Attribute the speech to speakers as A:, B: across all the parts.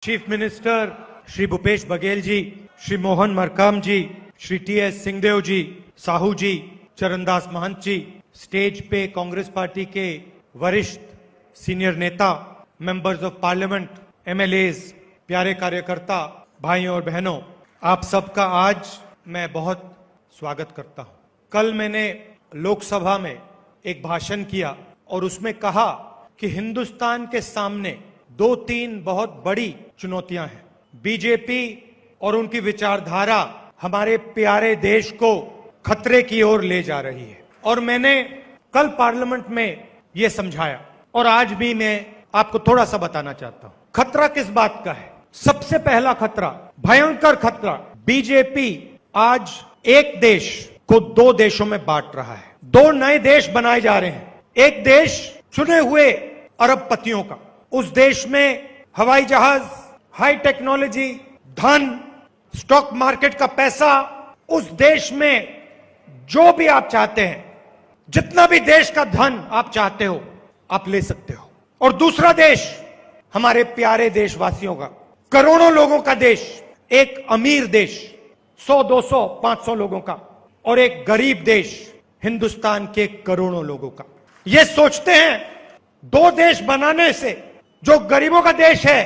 A: Chief minister Shri Bhupesh Baghel ji, Shri Mohan Markam जी, Shri T.S.. Singhdeo जी, साहू जी, चरणदास महंत जी, stage पे Congress party के वरिष्ठ सीनियर नेता, मेंबर्स ऑफ पार्लियामेंट, एमएलएज, प्यारे कार्यकर्ता, भाइयों और बहनों, आप सबका आज मैं बहुत स्वागत करता हूं। कल मैंने लोकसभा में एक भाषण किया और उसमें कहा कि हिंदुस्तान के सामने 2-3 बहुत बड़ी चुनौतियां हैं। बीजेपी और उनकी विचारधारा हमारे प्यारे देश को खतरे की ओर ले जा रही है और मैंने कल पार्लियामेंट में यह समझाया और आज भी मैं आपको थोड़ा सा बताना चाहता हूं। खतरा किस बात का है? सबसे पहला खतरा, भयंकर खतरा, बीजेपी आज एक देश को 2 देशों में बांट रहा है। 2 नए देश बनाए जा रहे हैं। एक देश चुने हुए अरबपतियों का, उस देश में हवाई जहाज, हाई टेक्नोलॉजी, धन, स्टॉक मार्केट का पैसा, उस देश में जो भी आप चाहते हैं, जितना भी देश का धन आप चाहते हो आप ले सकते हो। और दूसरा देश हमारे प्यारे देशवासियों का, करोड़ों लोगों का देश, एक अमीर देश 100, 200, 500 लोगों का और एक गरीब देश हिंदुस्तान के करोड़ों लोगों का। ये सोचते हैं 2 देश बनाने से जो गरीबों का देश है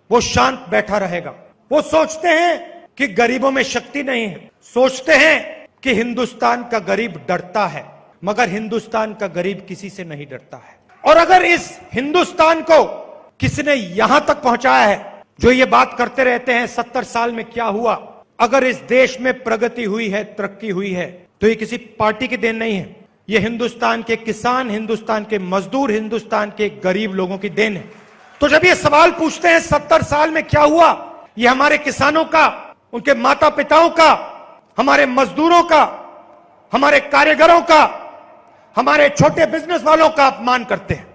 A: वो शांत बैठा रहेगा। वो सोचते हैं कि गरीबों में शक्ति नहीं है, सोचते हैं कि हिंदुस्तान का गरीब डरता है, मगर हिंदुस्तान का गरीब किसी से नहीं डरता है। और अगर इस हिंदुस्तान को किसी ने यहां तक पहुंचाया है, जो ये बात करते रहते हैं 70 साल में क्या हुआ, अगर इस देश में प्रगति हुई है, तरक्की हुई है, तो ये किसी पार्टी की देन नहीं है। ये हिंदुस्तान के किसान, हिंदुस्तान के मजदूर, हिंदुस्तान के गरीब लोगों की देन है। तो जब ये सवाल पूछते हैं 70 साल में क्या हुआ, ये हमारे किसानों का, उनके माता पिताओं का, हमारे मजदूरों का, हमारे कारीगरों का, हमारे छोटे बिजनेस वालों का अपमान करते हैं,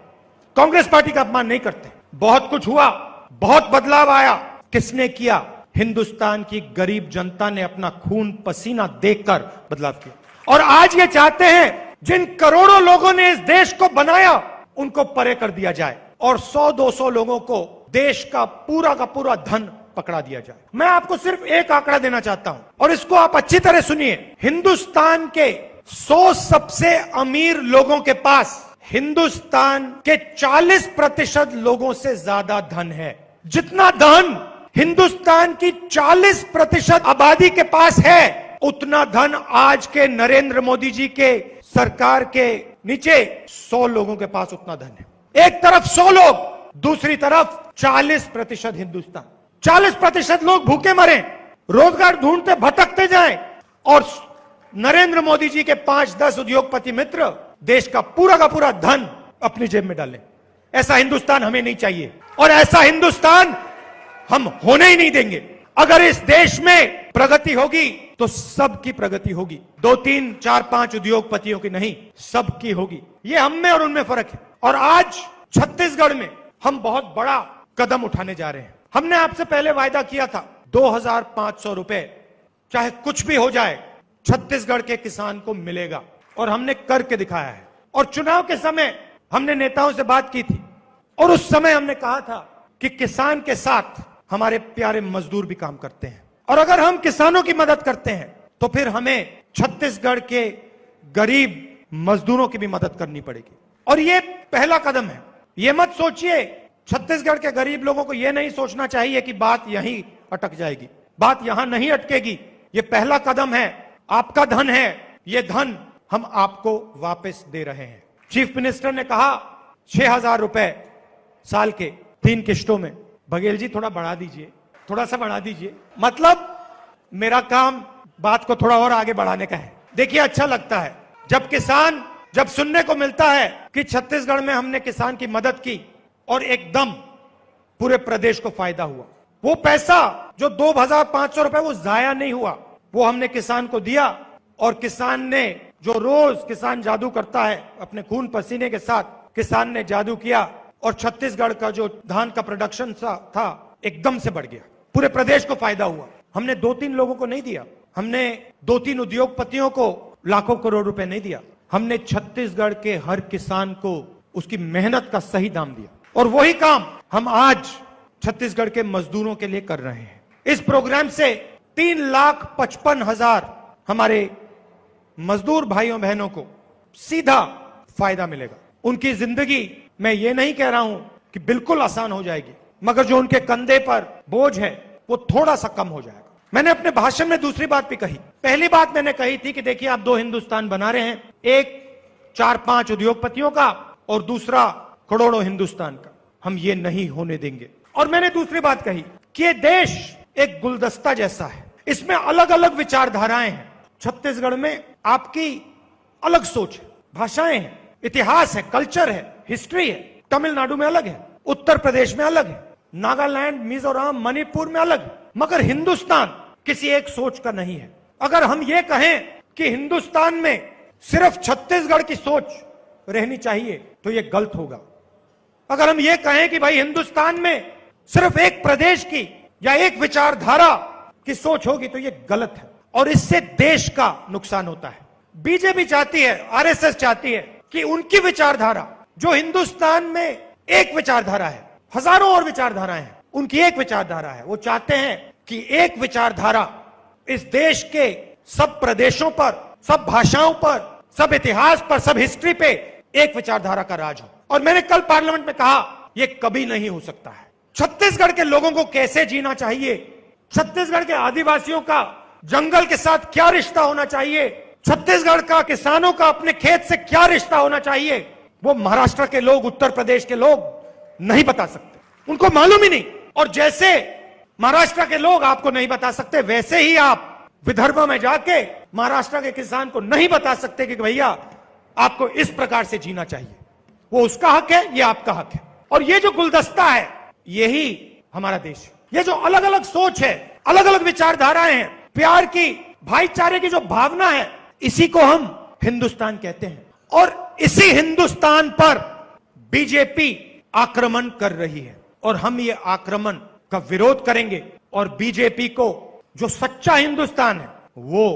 A: कांग्रेस पार्टी का अपमान नहीं करते। बहुत कुछ हुआ, बहुत बदलाव आया। किसने किया? हिंदुस्तान की गरीब जनता ने अपना खून पसीना देकर बदलाव किया। और आज ये चाहते हैं जिन करोड़ों लोगों ने इस देश को बनाया उनको परे कर दिया जाए और 100-200 लोगों को देश का पूरा धन पकड़ा दिया जाए। मैं आपको सिर्फ एक आंकड़ा देना चाहता हूं और इसको आप अच्छी तरह सुनिए। हिंदुस्तान के 100 सबसे अमीर लोगों के पास हिंदुस्तान के 40% लोगों से ज्यादा धन है। जितना धन हिंदुस्तान की 40% आबादी के पास है, उतना धन आज के नरेंद्र मोदी जी के सरकार के नीचे 100 लोगों के पास उतना धन है। एक तरफ 100 लोग, दूसरी तरफ 40% हिंदुस्तान। 40% लोग भूखे मरे, रोजगार ढूंढते भटकते जाएं और नरेंद्र मोदी जी के 5-10 उद्योगपति मित्र देश का पूरा धन अपनी जेब में डालें। ऐसा हिंदुस्तान हमें नहीं चाहिए और ऐसा हिंदुस्तान हम होने ही नहीं देंगे। अगर इस देश में प्रगति होगी तो सबकी प्रगति होगी, 2-3, 4-5 उद्योगपतियों की नहीं, सबकी होगी। ये हम में और उनमें फर्क है। और आज छत्तीसगढ़ में हम बहुत बड़ा कदम उठाने जा रहे हैं। हमने आपसे पहले वायदा किया था 2500 रुपए, चाहे कुछ भी हो जाए, छत्तीसगढ़ के किसान को मिलेगा और हमने करके दिखाया है। और चुनाव के समय हमने नेताओं से बात की थी और उस समय हमने कहा था कि किसान के साथ हमारे प्यारे मजदूर भी काम करते हैं और अगर हम किसानों की मदद करते हैं तो फिर हमें छत्तीसगढ़ के गरीब मजदूरों की भी मदद करनी पड़ेगी। और ये पहला कदम है। ये मत सोचिए, छत्तीसगढ़ के गरीब लोगों को यह नहीं सोचना चाहिए कि बात यहीं अटक जाएगी। बात यहां नहीं अटकेगी। ये पहला कदम है। आपका धन है, ये धन हम आपको वापस दे रहे हैं। चीफ मिनिस्टर ने कहा 6000 रुपए साल के 3 किश्तों में। बघेल जी थोड़ा बढ़ा दीजिए, थोड़ा सा बढ़ा दीजिए। मतलब मेरा काम बात को थोड़ा और आगे बढ़ाने का है। देखिए, अच्छा लगता है जब सुनने को मिलता है कि छत्तीसगढ़ में हमने किसान की मदद की और एकदम पूरे प्रदेश को फायदा हुआ। वो पैसा जो 2500 रुपए वो जाया नहीं हुआ, वो हमने किसान को दिया और किसान ने, जो रोज किसान जादू करता है अपने खून पसीने के साथ, किसान ने जादू किया और छत्तीसगढ़ का जो धान का प्रोडक्शन था एकदम से बढ़ गया। पूरे प्रदेश को फायदा हुआ। हमने 2-3 लोगों को नहीं दिया, हमने 2-3 उद्योगपतियों को लाखों करोड़ रुपए नहीं दिया, हमने छत्तीसगढ़ के हर किसान को उसकी मेहनत का सही दाम दिया। और वही काम हम आज छत्तीसगढ़ के मजदूरों के लिए कर रहे हैं। इस प्रोग्राम से 3,55,000 हमारे मजदूर भाइयों बहनों को सीधा फायदा मिलेगा। उनकी जिंदगी, मैं ये नहीं कह रहा हूं कि बिल्कुल आसान हो जाएगी, मगर जो उनके कंधे पर बोझ है वो थोड़ा सा कम हो जाएगा। मैंने अपने भाषण में दूसरी बात भी कही। पहली बात मैंने कही थी कि देखिए, आप 2 हिंदुस्तान बना रहे हैं, एक 4-5 उद्योगपतियों का और दूसरा करोड़ों हिंदुस्तान का। हम ये नहीं होने देंगे। और मैंने दूसरी बात कही कि ये देश एक गुलदस्ता जैसा है, इसमें अलग अलग विचारधाराएं हैं। छत्तीसगढ़ में आपकी अलग सोच है, भाषाएं हैं, इतिहास है, कल्चर है, हिस्ट्री है। तमिलनाडु में अलग है, उत्तर प्रदेश में अलग है, नागालैंड, मिजोरम, मणिपुर में अलग है, मगर हिंदुस्तान किसी एक सोच का नहीं है। अगर हम ये कहें कि हिंदुस्तान में सिर्फ छत्तीसगढ़ की सोच रहनी चाहिए तो ये गलत होगा। अगर हम ये कहें कि भाई हिंदुस्तान में सिर्फ एक प्रदेश की या एक विचारधारा की सोच होगी तो ये गलत है, और इससे देश का नुकसान होता है। बीजेपी चाहती है, आरएसएस चाहती है कि उनकी विचारधारा, जो हिंदुस्तान में एक विचारधारा है, हजारों और विचारधाराएं हैं, उनकी एक विचारधारा है। वो चाहते हैं कि एक विचारधारा इस देश के सब प्रदेशों पर, सब भाषाओं पर, सब इतिहास पर, सब हिस्ट्री पे एक विचारधारा का राज हो। और मैंने कल पार्लियामेंट में कहा, यह कभी नहीं हो सकता है। छत्तीसगढ़ के लोगों को कैसे जीना चाहिए, छत्तीसगढ़ के आदिवासियों का जंगल के साथ क्या रिश्ता होना चाहिए, छत्तीसगढ़ का किसानों का अपने खेत से क्या रिश्ता होना चाहिए, वो महाराष्ट्र के लोग, उत्तर प्रदेश के लोग नहीं बता सकते, उनको मालूम ही नहीं। और जैसे महाराष्ट्र के लोग आपको नहीं बता सकते, वैसे ही आप विदर्भ में जाके महाराष्ट्र के किसान को नहीं बता सकते कि भैया आपको इस प्रकार से जीना चाहिए। वो उसका हक है, ये आपका हक है। और ये जो गुलदस्ता है, यही हमारा देश है। ये जो अलग अलग सोच है, अलग अलग विचारधाराएं हैं, प्यार की, भाईचारे की जो भावना है, इसी को हम हिंदुस्तान कहते हैं। और इसी हिंदुस्तान पर बीजेपी आक्रमण कर रही है, और हम ये आक्रमण का विरोध करेंगे। और बीजेपी को जो सच्चा हिंदुस्तान है वो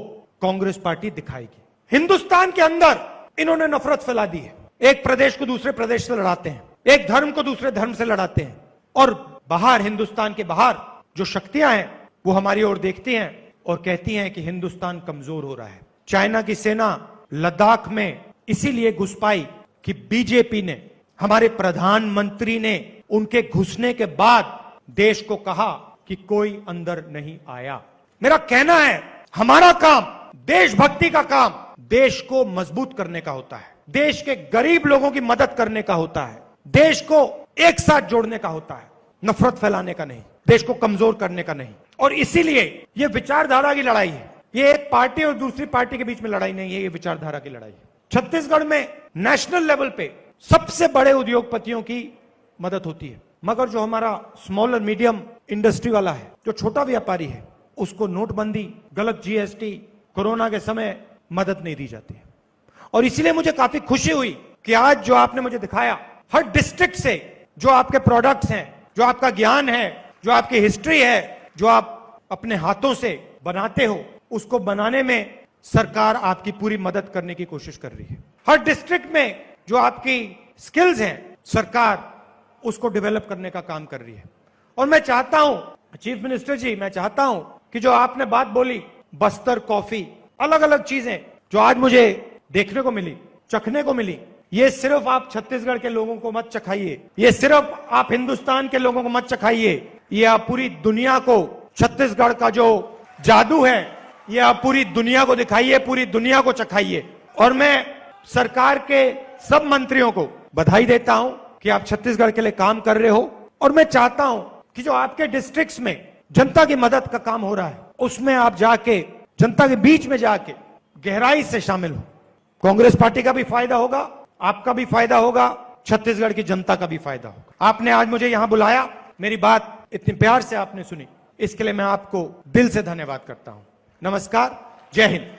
A: कांग्रेस पार्टी दिखाएगी। हिंदुस्तान के अंदर इन्होंने नफरत फैला दी है, एक प्रदेश को दूसरे प्रदेश से लड़ाते हैं, एक धर्म को दूसरे धर्म से लड़ाते हैं। और बाहर, हिंदुस्तान के बाहर जो शक्तियां हैं वो हमारी ओर देखती हैं और कहती हैं कि हिंदुस्तान कमजोर हो रहा है। चाइना की सेना लद्दाख में इसीलिए घुस पाई कि बीजेपी ने, हमारे प्रधानमंत्री ने उनके घुसने के बाद देश को कहा कि कोई अंदर नहीं आया। मेरा कहना है, हमारा काम, देशभक्ति का काम, देश को मजबूत करने का होता है, देश के गरीब लोगों की मदद करने का होता है, देश को एक साथ जोड़ने का होता है, नफरत फैलाने का नहीं, देश को कमजोर करने का नहीं। और इसीलिए यह विचारधारा की लड़ाई है, ये एक पार्टी और दूसरी पार्टी के बीच में लड़ाई नहीं है, ये विचारधारा की लड़ाई है। छत्तीसगढ़ में नेशनल लेवल पे सबसे बड़े उद्योगपतियों की मदद होती है, मगर जो हमारा स्मॉल और मीडियम इंडस्ट्री वाला है, जो छोटा व्यापारी है, उसको नोटबंदी, गलत जीएसटी, कोरोना के समय मदद नहीं दी जाती है। और इसीलिए मुझे काफी खुशी हुई कि आज जो आपने मुझे दिखाया, हर डिस्ट्रिक्ट से जो आपके प्रोडक्ट्स हैं, जो आपका ज्ञान है, जो आपकी हिस्ट्री है, जो आप अपने हाथों से बनाते हो, उसको बनाने में सरकार आपकी पूरी मदद करने की कोशिश कर रही है। हर डिस्ट्रिक्ट में जो आपकी स्किल्स हैं, सरकार उसको डेवलप करने का काम कर रही है। और मैं चाहता हूं, चीफ मिनिस्टर जी, मैं चाहता हूं कि जो आपने बात बोली, बस्तर कॉफी, अलग अलग चीजें जो आज मुझे देखने को मिली, चखने को मिली, ये सिर्फ आप छत्तीसगढ़ के लोगों को मत चखाइए, ये सिर्फ आप हिंदुस्तान के लोगों को मत चखाइए, ये आप पूरी दुनिया को, छत्तीसगढ़ का जो जादू है, ये आप पूरी दुनिया को दिखाइए, पूरी दुनिया को चखाइए। और मैं सरकार के सब मंत्रियों को बधाई देता हूं कि आप छत्तीसगढ़ के लिए काम कर रहे हो। और मैं चाहता हूं कि जो आपके डिस्ट्रिक्ट्स में जनता की मदद का काम हो रहा है, उसमें आप जाके, जनता के बीच में जाके गहराई से शामिल हो। कांग्रेस पार्टी का भी फायदा होगा, आपका भी फायदा होगा, छत्तीसगढ़ की जनता का भी फायदा होगा। आपने आज मुझे यहां बुलाया, मेरी बात इतने प्यार से आपने सुनी, इसके लिए मैं आपको दिल से धन्यवाद करता हूं। नमस्कार, जय हिंद।